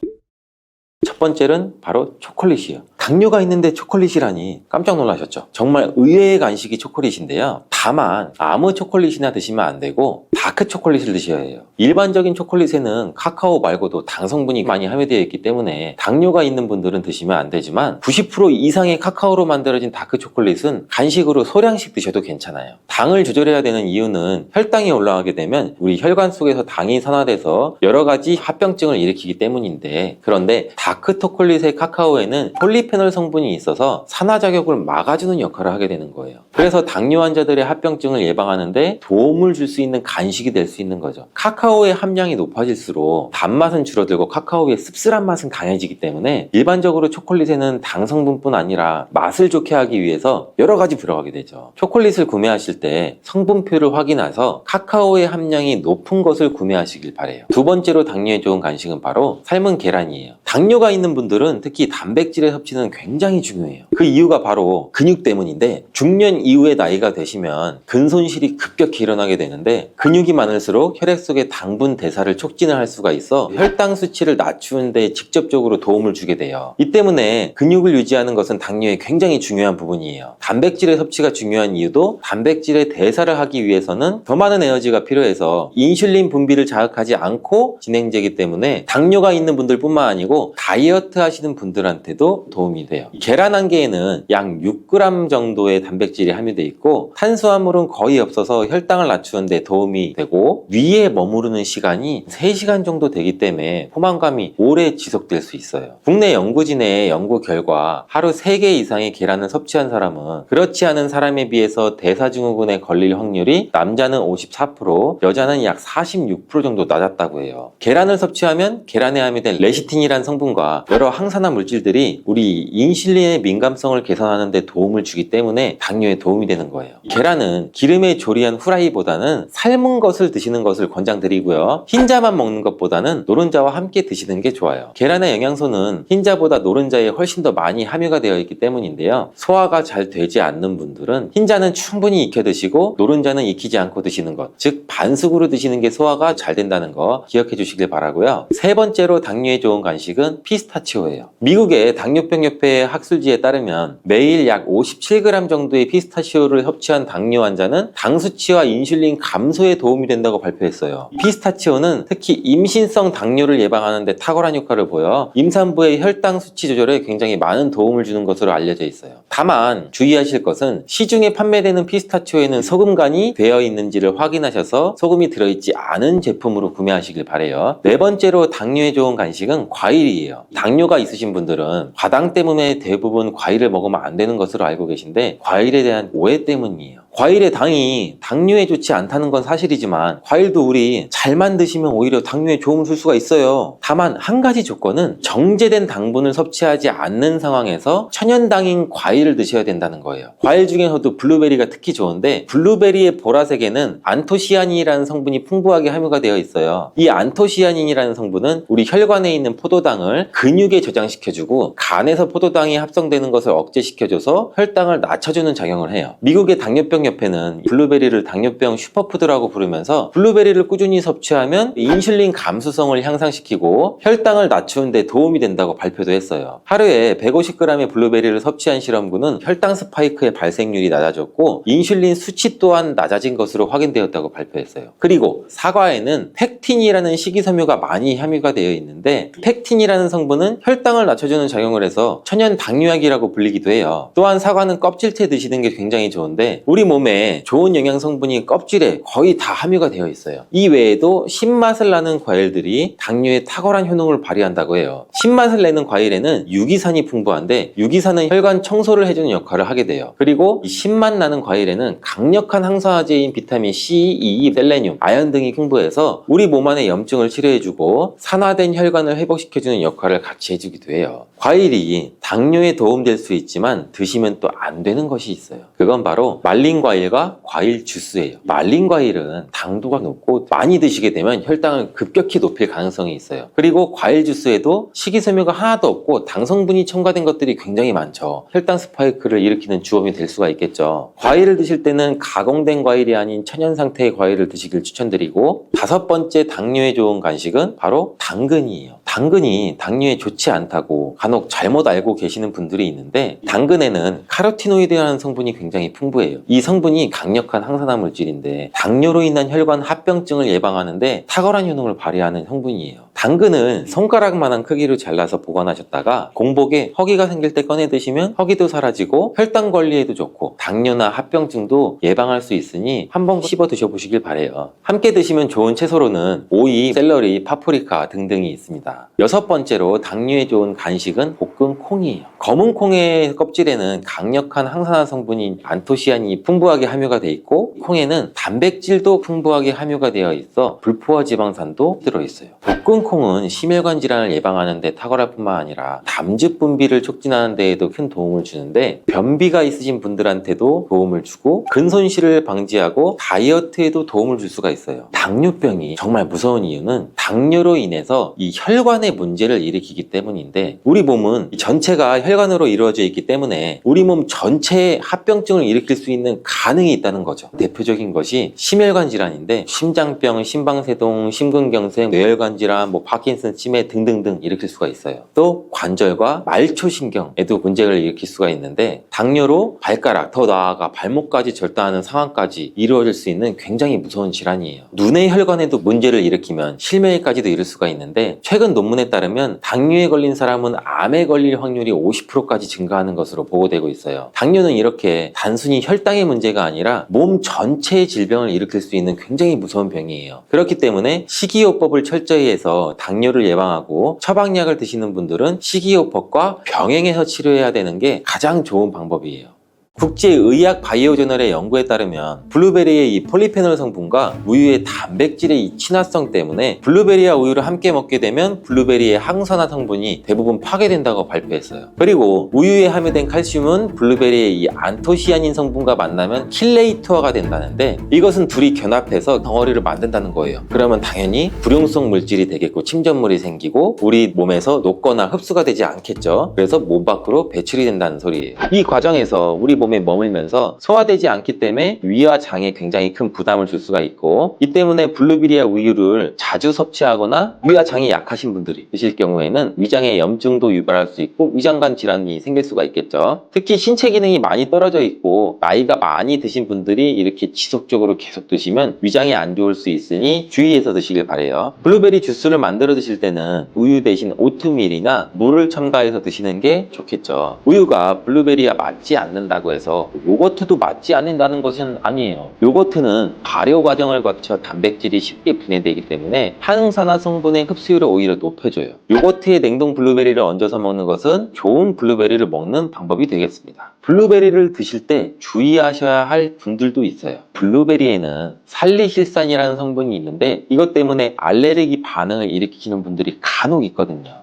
첫 번째는 바로 초콜릿이에요. 당뇨가 있는데 초콜릿이라니 깜짝 놀라셨죠? 정말 의외의 간식이 초콜릿인데요. 다만 아무 초콜릿이나 드시면 안 되고 다크 초콜릿을 드셔야 해요. 일반적인 초콜릿에는 카카오 말고도 당 성분이 많이 함유되어 있기 때문에 당뇨가 있는 분들은 드시면 안 되지만 90% 이상의 카카오로 만들어진 다크 초콜릿은 간식으로 소량씩 드셔도 괜찮아요. 당을 조절해야 되는 이유는 혈당이 올라가게 되면 우리 혈관 속에서 당이 산화돼서 여러 가지 합병증을 일으키기 때문인데, 그런데 다크 초콜릿의 카카오에는 폴리페놀 성분이 있어서 산화작용을 막아주는 역할을 하게 되는 거예요. 그래서 당뇨 환자들의 합병증을 예방하는데 도움을 줄 수 있는 간식이 될 수 있는 거죠. 카카오의 함량이 높아질수록 단맛은 줄어들고 카카오의 씁쓸한 맛은 강해지기 때문에 일반적으로 초콜릿에는 당 성분뿐 아니라 맛을 좋게 하기 위해서 여러 가지 들어가게 되죠. 초콜릿을 구매하실 때 성분표를 확인해서 카카오의 함량이 높은 것을 구매하시길 바래요. 두 번째로 당뇨에 좋은 간식은 바로 삶은 계란이에요. 당뇨가 있는 분들은 특히 단백질의 섭취는 굉장히 중요해요. 그 이유가 바로 근육 때문인데, 중년 이후에 나이가 되시면 근손실이 급격히 일어나게 되는데 근육이 많을수록 혈액 속의 당분 대사를 촉진을 할 수가 있어 혈당 수치를 낮추는 데 직접적으로 도움을 주게 돼요. 이 때문에 근육을 유지하는 것은 당뇨에 굉장히 중요한 부분이에요. 단백질의 섭취가 중요한 이유도 단백질의 대사를 하기 위해서는 더 많은 에너지가 필요해서 인슐린 분비를 자극하지 않고 진행되기 때문에 당뇨가 있는 분들뿐만 아니고 다이어트 하시는 분들한테도 도움이 돼요. 계란 한 개에는 약 6g 정도의 단백질이 함유되어 있고 탄수화물은 거의 없어서 혈당을 낮추는 데 도움이 되고 위에 머무르는 시간이 3시간 정도 되기 때문에 포만감이 오래 지속될 수 있어요. 국내 연구진의 연구 결과 하루 3개 이상의 계란을 섭취한 사람은 그렇지 않은 사람에 비해서 대사증후군에 걸릴 확률이 남자는 54%, 여자는 약 46% 정도 낮았다고 해요. 계란을 섭취하면 계란에 함유된 레시틴이란 성분과 여러 항산화 물질들이 우리 인슐린의 민감성을 개선하는 데 도움을 주기 때문에 당뇨에 도움이 되는 거예요. 계란은 기름에 조리한 후라이보다는 삶은 것을 드시는 것을 권장드리고요. 흰자만 먹는 것보다는 노른자와 함께 드시는 게 좋아요. 계란의 영양소는 흰자보다 노른자에 훨씬 더 많이 함유가 되어 있기 때문인데요. 소화가 잘 되지 않는 분들은 흰자는 충분히 익혀 드시고 노른자는 익히지 않고 드시는 것, 즉 반숙으로 드시는 게 소화가 잘 된다는 거 기억해 주시길 바라고요. 세 번째로 당뇨에 좋은 간식은 피스타치오예요. 미국의 당뇨병협회 학술지에 따르면 매일 약 57g 정도의 피스타치오를 섭취한 당뇨 환자는 당 수치와 인슐린 감소에 도움이 된다고 발표했어요. 피스타치오는 특히 임신성 당뇨를 예방하는 데 탁월한 효과를 보여 임산부의 혈당 수치 조절에 굉장히 많은 도움을 주는 것으로 알려져 있어요. 다만 주의하실 것은 시중에 판매되는 피스타치오에는 소금간이 되어 있는지를 확인하셔서 소금이 들어있지 않은 제품으로 구매하시길 바래요. 네 번째로 당뇨에 좋은 간식은 과일이에요. 당뇨가 있으신 분들은 과당 때문에 대부분 과일을 먹으면 안 되는 것으로 알고 계신데 과일에 대한 오해 때문이에요. 과일의 당이 당뇨에 좋지 않다는 건 사실이지만 과일도 우리 잘만 드시면 오히려 당뇨에 도움을 줄 수가 있어요. 다만 한 가지 조건은 정제된 당분을 섭취하지 않는 상황에서 천연당인 과일을 드셔야 된다는 거예요. 과일 중에서도 블루베리가 특히 좋은데 블루베리의 보라색에는 안토시아닌이라는 성분이 풍부하게 함유가 되어 있어요. 이 안토시아닌이라는 성분은 우리 혈관에 있는 포도당을 근육에 저장시켜주고 간에서 포도당이 합성되는 것을 억제시켜줘서 혈당을 낮춰주는 작용을 해요. 미국의 당뇨병 협회는 블루베리를 당뇨병 슈퍼푸드라고 부르면서 블루베리를 꾸준히 섭취하면 인슐린 감수성을 향상시키고 혈당을 낮추는 데 도움이 된다고 발표도 했어요. 하루에 150g의 블루베리를 섭취한 실험군은 혈당 스파이크의 발생률이 낮아졌고 인슐린 수치 또한 낮아진 것으로 확인되었다고 발표했어요. 그리고 사과에는 펙틴이라는 식이섬유가 많이 함유가 되어 있는데 펙틴이라는 성분은 혈당을 낮춰주는 작용을 해서 천연 당뇨약이라고 불리기도 해요. 또한 사과는 껍질째 드시는 게 굉장히 좋은데 우리 몸에 좋은 영양 성분이 껍질에 거의 다 함유가 되어 있어요. 이 외에도 신맛을 나는 과일들이 당뇨에 탁월한 효능을 발휘한다고 해요. 신맛을 내는 과일에는 유기산이 풍부한데 유기산은 혈관 청소를 해주는 역할을 하게 돼요. 그리고 이 신맛 나는 과일에는 강력한 항산화제인 비타민 C, E, 셀레늄, 아연 등이 풍부해서 우리 몸 안의 염증을 치료해주고 산화된 혈관을 회복시켜주는 역할을 같이 해주기도 해요. 과일이 당뇨에 도움될 수 있지만 드시면 또 안 되는 것이 있어요. 그건 바로 말린 과일과 과일 주스예요. 말린 과일은 당도가 높고 많이 드시게 되면 혈당을 급격히 높일 가능성이 있어요. 그리고 과일 주스에도 식이섬유가 하나도 없고 당 성분이 첨가된 것들이 굉장히 많죠. 혈당 스파이크를 일으키는 주범이 될 수가 있겠죠. 과일을 드실 때는 가공된 과일이 아닌 천연 상태의 과일을 드시길 추천드리고, 5번째 당뇨에 좋은 간식은 바로 당근이에요. 당근이 당뇨에 좋지 않다고 간혹 잘못 알고 계시는 분들이 있는데, 당근에는 카로티노이드라는 성분이 굉장히 풍부해요. 이 성분이 강력한 항산화 물질인데 당뇨로 인한 혈관 합병증을 예방하는데 탁월한 효능을 발휘하는 성분이에요. 당근은 손가락만한 크기로 잘라서 보관하셨다가 공복에 허기가 생길 때 꺼내 드시면 허기도 사라지고 혈당 관리에도 좋고 당뇨나 합병증도 예방할 수 있으니 한번 씹어 드셔보시길 바래요. 함께 드시면 좋은 채소로는 오이, 샐러리, 파프리카 등등이 있습니다. 6번째로 당뇨에 좋은 간식은 볶은 콩이에요. 검은 콩의 껍질에는 강력한 항산화 성분인 안토시아닌이 풍부하게 함유가 되어 있고, 콩에는 단백질도 풍부하게 함유가 되어 있어 불포화 지방산도 들어있어요. 볶은 콩은 심혈관 질환을 예방하는 데 탁월할 뿐만 아니라 담즙 분비를 촉진하는 데에도 큰 도움을 주는데, 변비가 있으신 분들한테도 도움을 주고 근손실을 방지하고 다이어트에도 도움을 줄 수가 있어요. 당뇨병이 정말 무서운 이유는 당뇨로 인해서 이 혈관에 문제를 일으키기 때문인데, 우리 몸은 전체가 혈관으로 이루어져 있기 때문에 우리 몸 전체에 합병증을 일으킬 수 있는 가능이 있다는 거죠. 대표적인 것이 심혈관 질환인데 심장병, 심방세동, 심근경색, 뇌혈관 질환, 파킨슨 치매 등등등 일으킬 수가 있어요. 또 관절과 말초신경에도 문제를 일으킬 수가 있는데, 당뇨로 발가락, 더 나아가 발목까지 절단하는 상황까지 이루어질 수 있는 굉장히 무서운 질환이에요. 눈의 혈관에도 문제를 일으키면 실명에까지도 이를 수가 있는데, 최근 논문에 따르면 당뇨에 걸린 사람은 암에 걸릴 확률이 50%까지 증가하는 것으로 보고되고 있어요. 당뇨는 이렇게 단순히 혈당의 문제가 아니라 몸 전체의 질병을 일으킬 수 있는 굉장히 무서운 병이에요. 그렇기 때문에 식이요법을 철저히 해서 당뇨를 예방하고 처방약을 드시는 분들은 식이요법과 병행해서 치료해야 되는 게 가장 좋은 방법이에요. 국제의학 바이오저널의 연구에 따르면 블루베리의 이 폴리페놀 성분과 우유의 단백질의 이 친화성 때문에 블루베리와 우유를 함께 먹게 되면 블루베리의 항산화 성분이 대부분 파괴된다고 발표했어요. 그리고 우유에 함유된 칼슘은 블루베리의 이 안토시아닌 성분과 만나면 킬레이터가 된다는데, 이것은 둘이 결합해서 덩어리를 만든다는 거예요. 그러면 당연히 불용성 물질이 되겠고 침전물이 생기고 우리 몸에서 녹거나 흡수가 되지 않겠죠. 그래서 몸 밖으로 배출이 된다는 소리예요. 이 과정에서 우리 몸에 머물면서 소화되지 않기 때문에 위와 장에 굉장히 큰 부담을 줄 수가 있고, 이 때문에 블루베리와 우유를 자주 섭취하거나 위와 장이 약하신 분들이 드실 경우에는 위장에 염증도 유발할 수 있고 위장관 질환이 생길 수가 있겠죠. 특히 신체 기능이 많이 떨어져 있고 나이가 많이 드신 분들이 이렇게 지속적으로 계속 드시면 위장에 안 좋을 수 있으니 주의해서 드시길 바래요. 블루베리 주스를 만들어 드실 때는 우유 대신 오트밀이나 물을 첨가해서 드시는 게 좋겠죠. 우유가 블루베리와 맞지 않는다고 있다고 해서 요거트도 맞지 않는다는 것은 아니에요. 요거트는 발효 과정을 거쳐 단백질이 쉽게 분해되기 때문에 항산화 성분의 흡수율을 오히려 높여줘요. 요거트에 냉동 블루베리를 얹어서 먹는 것은 좋은 블루베리를 먹는 방법이 되겠습니다. 블루베리를 드실 때 주의하셔야 할 분들도 있어요. 블루베리에는 살리실산이라는 성분이 있는데 이것 때문에 알레르기 반응을 일으키시는 분들이 간혹 있거든요.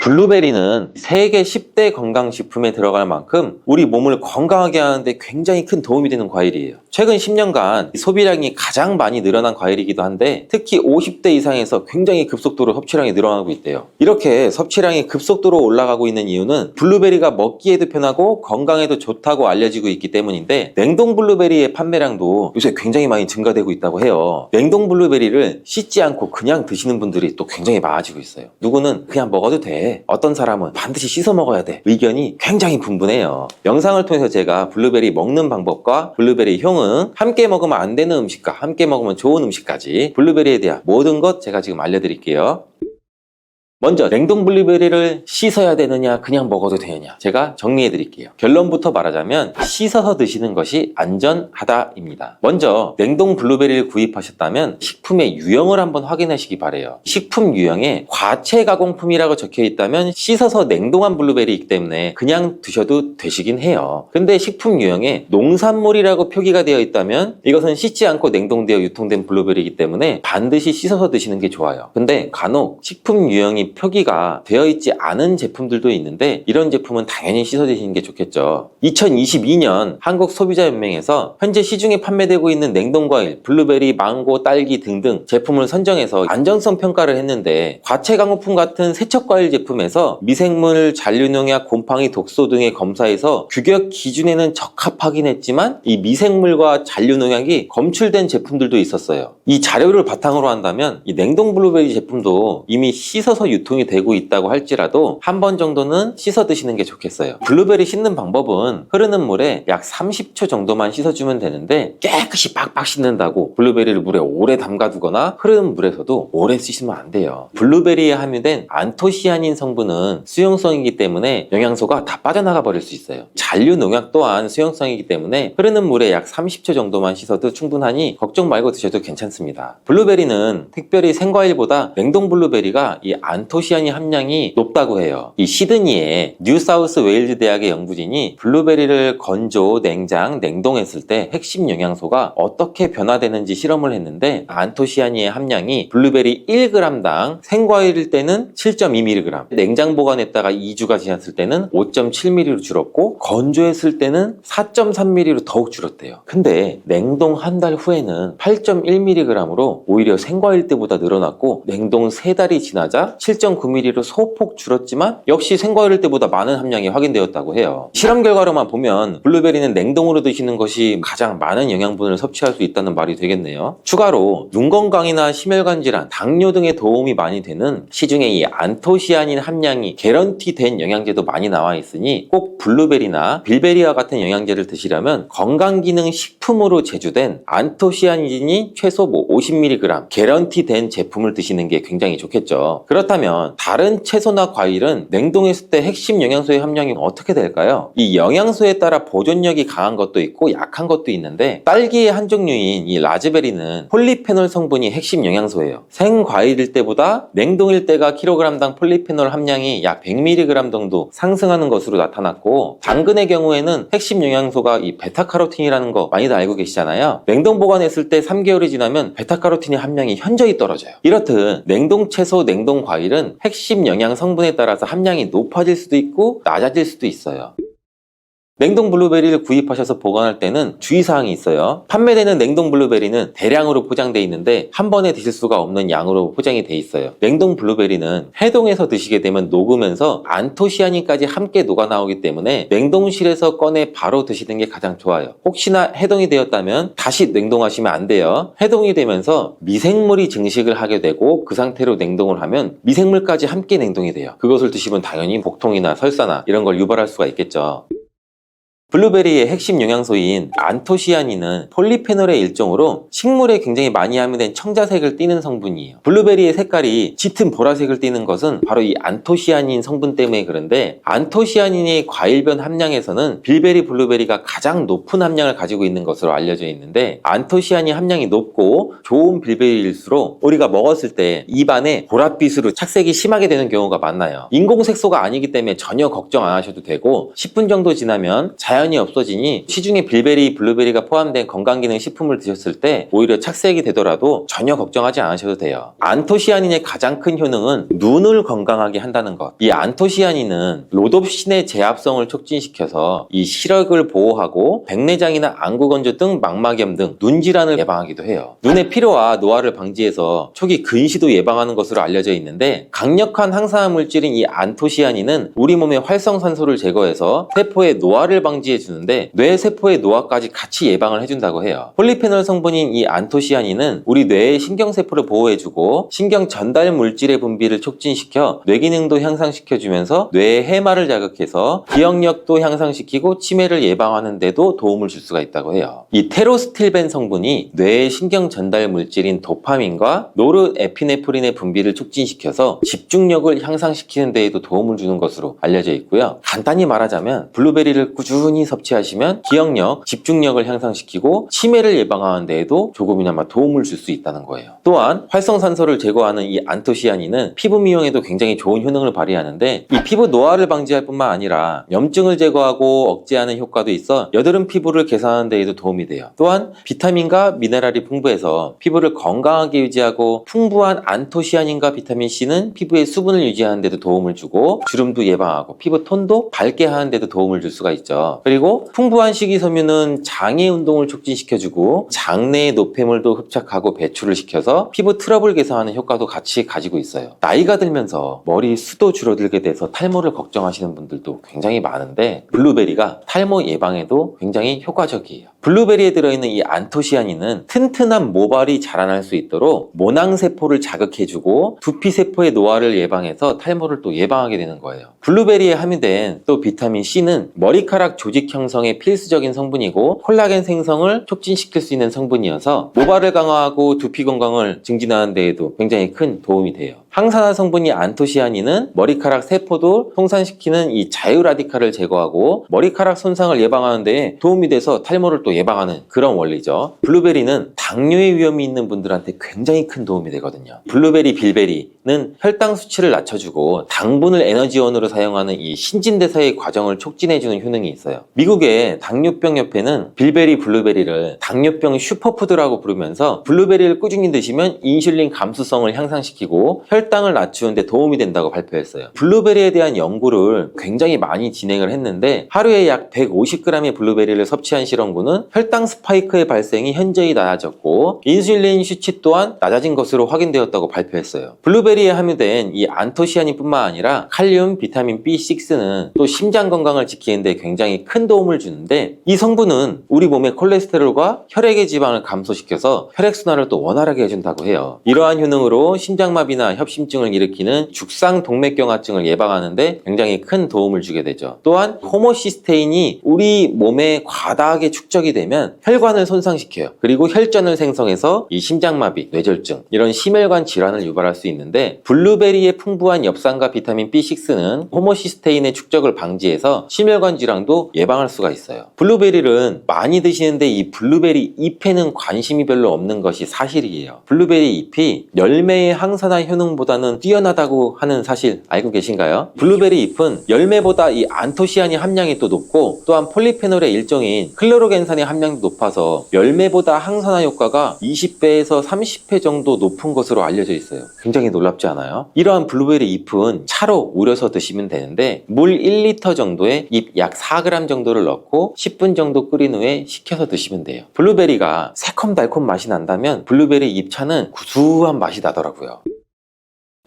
블루베리는 세계 10대 건강식품에 들어갈 만큼 우리 몸을 건강하게 하는데 굉장히 큰 도움이 되는 과일이에요. 최근 10년간 소비량이 가장 많이 늘어난 과일이기도 한데 특히 50대 이상에서 굉장히 급속도로 섭취량이 늘어나고 있대요. 이렇게 섭취량이 급속도로 올라가고 있는 이유는 블루베리가 먹기에도 편하고 건강에도 좋다고 알려지고 있기 때문인데 냉동 블루베리의 판매량도 요새 굉장히 많이 증가되고 있다고 해요. 냉동 블루베리를 씻지 않고 그냥 드시는 분들이 또 굉장히 많아지고 있어요. 누구는 그냥 먹어도 돼. 어떤 사람은 반드시 씻어 먹어야 돼. 의견이 굉장히 분분해요. 영상을 통해서 제가 블루베리 먹는 방법과 블루베리 효능, 함께 먹으면 안 되는 음식과 함께 먹으면 좋은 음식까지 블루베리에 대한 모든 것 제가 지금 알려드릴게요. 먼저 냉동 블루베리를 씻어야 되느냐 그냥 먹어도 되느냐 제가 정리해 드릴게요. 결론부터 말하자면 씻어서 드시는 것이 안전하다입니다. 먼저 냉동 블루베리를 구입하셨다면 식품의 유형을 한번 확인하시기 바래요. 식품 유형에 과체 가공품이라고 적혀 있다면 씻어서 냉동한 블루베리이기 때문에 그냥 드셔도 되시긴 해요. 근데 식품 유형에 농산물이라고 표기가 되어 있다면 이것은 씻지 않고 냉동되어 유통된 블루베리이기 때문에 반드시 씻어서 드시는 게 좋아요. 근데 간혹 식품 유형이 표기가 되어 있지 않은 제품들도 있는데 이런 제품은 당연히 씻어 드시는 게 좋겠죠. 2022년 한국소비자연맹에서 현재 시중에 판매되고 있는 냉동과일, 블루베리, 망고, 딸기 등등 제품을 선정해서 안전성 평가를 했는데 과체 가공품 같은 세척과일 제품에서 미생물, 잔류농약, 곰팡이, 독소 등의 검사에서 규격 기준에는 적합하긴 했지만 이 미생물과 잔류농약이 검출된 제품들도 있었어요. 이 자료를 바탕으로 한다면 이 냉동 블루베리 제품도 이미 씻어서 유통이 되고 있다고 할지라도 한 번 정도는 씻어 드시는 게 좋겠어요. 블루베리 씻는 방법은 흐르는 물에 약 30초 정도만 씻어주면 되는데 깨끗이 빡빡 씻는다고 블루베리를 물에 오래 담가두거나 흐르는 물에서도 오래 씻으면 안 돼요. 블루베리에 함유된 안토시아닌 성분은 수용성이기 때문에 영양소가 다 빠져나가 버릴 수 있어요. 잔류 농약 또한 수용성이기 때문에 흐르는 물에 약 30초 정도만 씻어도 충분하니 걱정 말고 드셔도 괜찮습니다. 블루베리는 특별히 생과일보다 냉동 블루베리가 이 안토시아닌 함량이 높다고 해요. 이 시드니의 뉴사우스 웨일즈 대학의 연구진이 블루베리를 건조, 냉장, 냉동했을 때 핵심 영양소가 어떻게 변화되는지 실험을 했는데 안토시아닌의 함량이 블루베리 1g당 생과일일 때는 7.2mg, 냉장 보관했다가 2주가 지났을 때는 5.7mg로 줄었고 건조했을 때는 4.3mg로 더욱 줄었대요. 근데 냉동 한 달 후에는 8.1mg으로 오히려 생과일 때보다 늘어났고 냉동 3달이 지나자 7.9mg로 소폭 줄었지만 역시 생과일 때보다 많은 함량이 확인되었다고 해요. 실험 결과로만 보면 블루베리는 냉동으로 드시는 것이 가장 많은 영양분을 섭취할 수 있다는 말이 되겠네요. 추가로 눈 건강이나 심혈관 질환, 당뇨 등에 도움이 많이 되는 시중에 이 안토시아닌 함량이 개런티된 영양제도 많이 나와 있으니 꼭 블루베리나 빌베리와 같은 영양제를 드시려면 건강기능 식품으로 제조된 안토시아닌이 최소 50mg 개런티된 제품을 드시는 게 굉장히 좋겠죠. 그렇다면 다른 채소나 과일은 냉동했을 때 핵심 영양소의 함량이 어떻게 될까요? 이 영양소에 따라 보존력이 강한 것도 있고 약한 것도 있는데 딸기의 한 종류인 이 라즈베리는 폴리페놀 성분이 핵심 영양소예요. 생과일일 때보다 냉동일 때가 킬로그램당 폴리페놀 함량이 약 100mg 정도 상승하는 것으로 나타났고 당근의 경우에는 핵심 영양소가 이 베타카로틴이라는 거 많이들 알고 계시잖아요. 냉동 보관했을 때 3개월이 지나면 베타카로틴의 함량이 현저히 떨어져요. 이렇듯 냉동 채소, 냉동 과일은 핵심 영양 성분에 따라서 함량이 높아질 수도 있고 낮아질 수도 있어요. 냉동 블루베리를 구입하셔서 보관할 때는 주의사항이 있어요. 판매되는 냉동 블루베리는 대량으로 포장되어 있는데 한 번에 드실 수가 없는 양으로 포장이 되어 있어요. 냉동 블루베리는 해동해서 드시게 되면 녹으면서 안토시아닌까지 함께 녹아 나오기 때문에 냉동실에서 꺼내 바로 드시는 게 가장 좋아요. 혹시나 해동이 되었다면 다시 냉동하시면 안 돼요. 해동이 되면서 미생물이 증식을 하게 되고 그 상태로 냉동을 하면 미생물까지 함께 냉동이 돼요. 그것을 드시면 당연히 복통이나 설사나 이런 걸 유발할 수가 있겠죠. 블루베리의 핵심 영양소인 안토시아닌은 폴리페놀의 일종으로 식물에 굉장히 많이 함유된 청자색을 띠는 성분이에요. 블루베리의 색깔이 짙은 보라색을 띠는 것은 바로 이 안토시아닌 성분 때문에 그런데, 안토시아닌의 과일변 함량에서는 빌베리 블루베리가 가장 높은 함량을 가지고 있는 것으로 알려져 있는데, 안토시아닌 함량이 높고 좋은 빌베리일수록 우리가 먹었을 때 입안에 보랏빛으로 착색이 심하게 되는 경우가 많아요. 인공색소가 아니기 때문에 전혀 걱정 안 하셔도 되고, 10분 정도 지나면 자연이 없어지니 시중에 빌베리, 블루베리가 포함된 건강기능 식품을 드셨을 때 오히려 착색이 되더라도 전혀 걱정하지 않으셔도 돼요. 안토시아닌의 가장 큰 효능은 눈을 건강하게 한다는 것. 이 안토시아닌은 로놉신의 제합성을 촉진시켜서 이 시력을 보호하고 백내장이나 안구건조 등 망막염 등 눈질환을 예방하기도 해요. 눈의 피로와 노화를 방지해서 초기 근시도 예방하는 것으로 알려져 있는데, 강력한 항산화 물질인 이 안토시아닌은 우리 몸의 활성산소를 제거해서 세포의 노화를 방지해 주는데, 뇌 세포의 노화까지 같이 예방을 해준다고 해요. 폴리페놀 성분인 이 안토시아닌은 우리 뇌의 신경세포를 보호해주고 신경 전달 물질의 분비를 촉진시켜 뇌 기능도 향상시켜주면서 뇌의 해마를 자극해서 기억력도 향상시키고 치매를 예방하는 데도 도움을 줄 수가 있다고 해요. 이 테로스틸벤 성분이 뇌의 신경 전달 물질인 도파민과 노르에피네프린의 분비를 촉진시켜서 집중력을 향상시키는 데에도 도움을 주는 것으로 알려져 있고요. 간단히 말하자면 블루베리를 꾸준히 섭취하시면 기억력, 집중력을 향상시키고 치매를 예방하는 데에도 조금이나마 도움을 줄 수 있다는 거예요. 또한 활성산소를 제거하는 이 안토시아닌은 피부 미용에도 굉장히 좋은 효능을 발휘하는데, 이 피부 노화를 방지할 뿐만 아니라 염증을 제거하고 억제하는 효과도 있어 여드름 피부를 개선하는 데에도 도움이 돼요. 또한 비타민과 미네랄이 풍부해서 피부를 건강하게 유지하고, 풍부한 안토시아닌과 비타민 C는 피부의 수분을 유지하는 데도 도움을 주고 주름도 예방하고 피부 톤도 밝게 하는 데도 도움을 줄 수가 있죠. 그리고 풍부한 식이섬유는 장의 운동을 촉진시켜주고 장내의 노폐물도 흡착하고 배출을 시켜서 피부 트러블 개선하는 효과도 같이 가지고 있어요. 나이가 들면서 머리 숱도 줄어들게 돼서 탈모를 걱정하시는 분들도 굉장히 많은데, 블루베리가 탈모 예방에도 굉장히 효과적이에요. 블루베리에 들어있는 이 안토시아닌은 튼튼한 모발이 자라날 수 있도록 모낭세포를 자극해주고 두피세포의 노화를 예방해서 탈모를 또 예방하게 되는 거예요. 블루베리에 함유된 또 비타민 C는 머리카락 조직 형성에 필수적인 성분이고 콜라겐 생성을 촉진시킬 수 있는 성분이어서 모발을 강화하고 두피 건강을 증진하는 데에도 굉장히 큰 도움이 돼요. 항산화 성분이 안토시아닌은 머리카락 세포도 송산시키는 이 자유라디칼을 제거하고 머리카락 손상을 예방하는 데 도움이 돼서 탈모를 또 예방하는 그런 원리죠. 블루베리는 당뇨의 위험이 있는 분들한테 굉장히 큰 도움이 되거든요. 블루베리, 빌베리는 혈당 수치를 낮춰주고 당분을 에너지원으로 사용하는 이 신진대사의 과정을 촉진해주는 효능이 있어요. 미국의 당뇨병 협회는 빌베리, 블루베리를 당뇨병 슈퍼푸드라고 부르면서 블루베리를 꾸준히 드시면 인슐린 감수성을 향상시키고 혈당을 낮추는데 도움이 된다고 발표했어요. 블루베리에 대한 연구를 굉장히 많이 진행을 했는데, 하루에 약 150g의 블루베리를 섭취한 실험군은 혈당 스파이크의 발생이 현저히 낮아졌고 인슐린 수치 또한 낮아진 것으로 확인되었다고 발표했어요. 블루베리에 함유된 이 안토시아닌뿐만 아니라 칼륨, 비타민 B6는 또 심장 건강을 지키는 데 굉장히 큰 도움을 주는데, 이 성분은 우리 몸의 콜레스테롤과 혈액의 지방을 감소시켜서 혈액순환을 또 원활하게 해준다고 해요. 이러한 효능으로 심장마비나 협심증을 일으키는 죽상동맥경화증을 예방하는 데 굉장히 큰 도움을 주게 되죠. 또한 호모시스테인이 우리 몸에 과다하게 축적이 되면 혈관을 손상시켜요. 그리고 혈전을 생성해서 이 심장마비, 뇌졸중 이런 심혈관 질환을 유발할 수 있는데, 블루베리의 풍부한 엽산과 비타민 B6는 호모시스테인의 축적을 방지해서 심혈관 질환도 예방할 수가 있어요. 블루베리를 많이 드시는데 이 블루베리 잎에는 관심이 별로 없는 것이 사실이에요. 블루베리 잎이 열매의 항산화 효능보다는 뛰어나다고 하는 사실 알고 계신가요? 블루베리 잎은 열매보다 이 안토시아닌 함량이 또 높고, 또한 폴리페놀의 일종인 클로로겐산의 함량도 높아서 열매보다 항산화 효과가 20배에서 30배 정도 높은 것으로 알려져 있어요. 굉장히 놀랍지 않아요? 이러한 블루베리 잎은 차로 우려서 드시면 되는데, 물 1리터 정도에 잎 약 4g 정도를 넣고 10분 정도 끓인 후에 식혀서 드시면 돼요. 블루베리가 새콤달콤 맛이 난다면 블루베리 잎차는 구수한 맛이 나더라고요.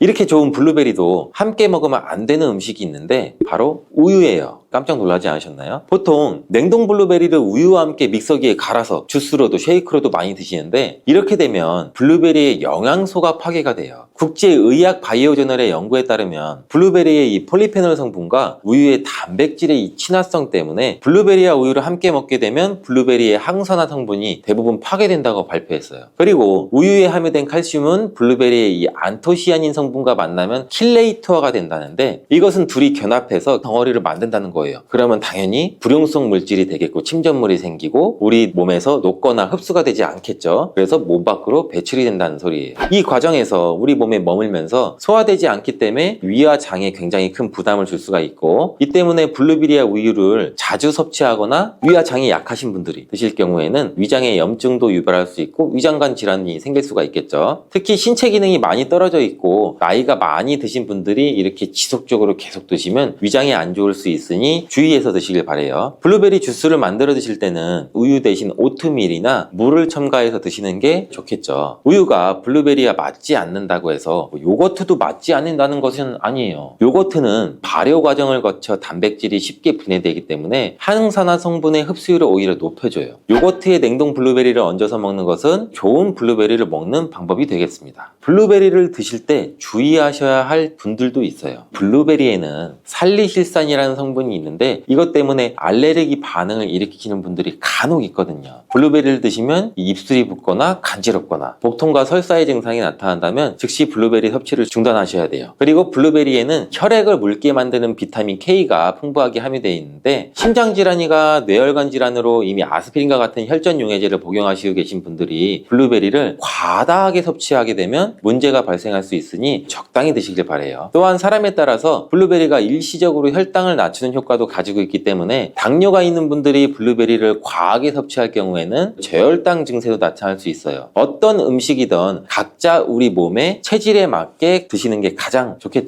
이렇게 좋은 블루베리도 함께 먹으면 안 되는 음식이 있는데 바로 우유예요. 깜짝 놀라지 않으셨나요? 보통 냉동 블루베리를 우유와 함께 믹서기에 갈아서 주스로도 쉐이크로도 많이 드시는데 이렇게 되면 블루베리의 영양소가 파괴가 돼요. 국제의학 바이오저널의 연구에 따르면 블루베리의 이 폴리페놀 성분과 우유의 단백질의 이 친화성 때문에 블루베리와 우유를 함께 먹게 되면 블루베리의 항산화 성분이 대부분 파괴된다고 발표했어요. 그리고 우유에 함유된 칼슘은 블루베리의 이 안토시아닌 성분과 만나면 킬레이터가 된다는데 이것은 둘이 결합해서 덩어리를 만든다는 거예요. 그러면 당연히 불용성 물질이 되겠고 침전물이 생기고 우리 몸에서 녹거나 흡수가 되지 않겠죠. 그래서 몸 밖으로 배출이 된다는 소리예요. 이 과정에서 우리 몸에 머물면서 소화되지 않기 때문에 위와 장에 굉장히 큰 부담을 줄 수가 있고 이 때문에 블루베리와 우유를 자주 섭취하거나 위와 장이 약하신 분들이 드실 경우에는 위장에 염증도 유발할 수 있고 위장관 질환이 생길 수가 있겠죠. 특히 신체 기능이 많이 떨어져 있고 나이가 많이 드신 분들이 이렇게 지속적으로 계속 드시면 위장에 안 좋을 수 있으니 주의해서 드시길 바래요. 블루베리 주스를 만들어 드실 때는 우유 대신 오트밀이나 물을 첨가해서 드시는 게 좋겠죠. 우유가 블루베리와 맞지 않는다고 해서 요거트도 맞지 않는다는 것은 아니에요. 요거트는 발효 과정을 거쳐 단백질이 쉽게 분해되기 때문에 항산화 성분의 흡수율을 오히려 높여줘요. 요거트에 냉동 블루베리를 얹어서 먹는 것은 좋은 블루베리를 먹는 방법이 되겠습니다. 블루베리를 드실 때 주의하셔야 할 분들도 있어요. 블루베리에는 살리실산이라는 성분이 있는데 이것 때문에 알레르기 반응을 일으키는 분들이 간혹 있거든요. 블루베리를 드시면 입술이 붓거나 간지럽거나 복통과 설사의 증상이 나타난다면 즉시 블루베리 섭취를 중단하셔야 돼요. 그리고 블루베리에는 혈액을 묽게 만드는 비타민 K가 풍부하게 함유되어 있는데 심장질환이나 뇌혈관 질환으로 이미 아스피린과 같은 혈전 용해제를 복용하시고 계신 분들이 블루베리를 과다하게 섭취하게 되면 문제가 발생할 수 있으니 적당히 드시길 바래요. 또한 사람에 따라서 블루베리가 일시적으로 혈당을 낮추는 효과도 가지고 있기 때문에 당뇨가 있는 분들이 블루베리를 과하게 섭취할 경우에는 저혈당 증세도 나타날 수 있어요. 어떤 음식이든 각자 우리 몸의 체질에 맞게 드시는 게 가장 좋겠죠.